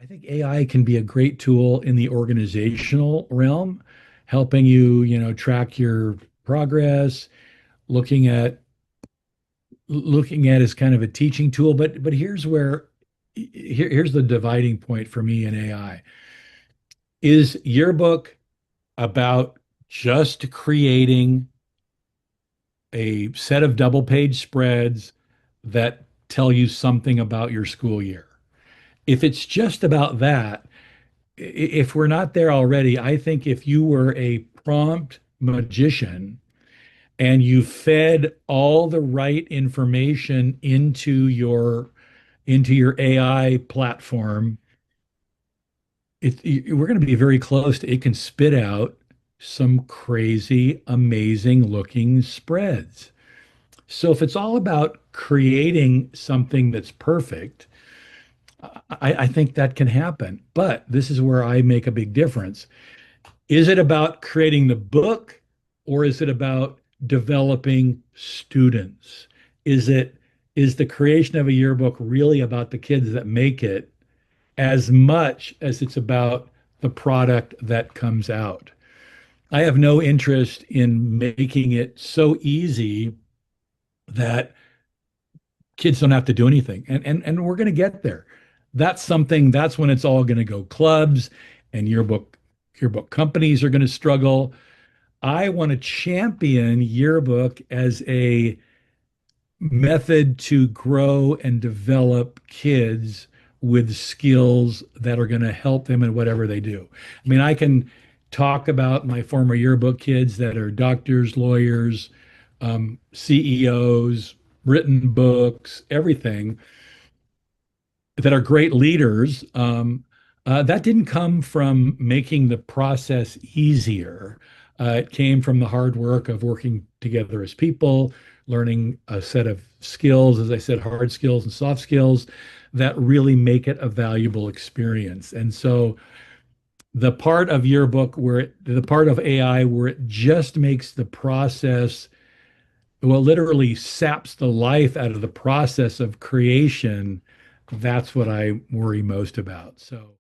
I think AI can be a great tool in the organizational realm, helping you, track your progress, looking at as kind of a teaching tool. But here's the dividing point for me in AI. Is Yearbook about just creating a set of double page spreads that tell you something about your school year? If it's just about that, if we're not there already, I think if you were a prompt magician and you fed all the right information into your AI platform, we're going to be very close to it can spit out some crazy, amazing looking spreads. So if it's all about creating something that's perfect, I think that can happen. But this is where I make a big difference. Is it about creating the book or is it about developing students? Is the creation of a yearbook really about the kids that make it as much as it's about the product that comes out? I have no interest in making it so easy that kids don't have to do anything. And we're going to get there. That's when it's all going to go clubs and yearbook companies are going to struggle. I want to champion yearbook as a method to grow and develop kids with skills that are going to help them in whatever they do. I mean, I can talk about my former yearbook kids that are doctors, lawyers, CEOs, written books, everything that are great leaders. That didn't come from making the process easier. It came from the hard work of working together as people, learning a set of skills, as I said, hard skills and soft skills that really make it a valuable experience. And so the part of AI where it just makes the process, well, literally saps the life out of the process of creation, that's what I worry most about. So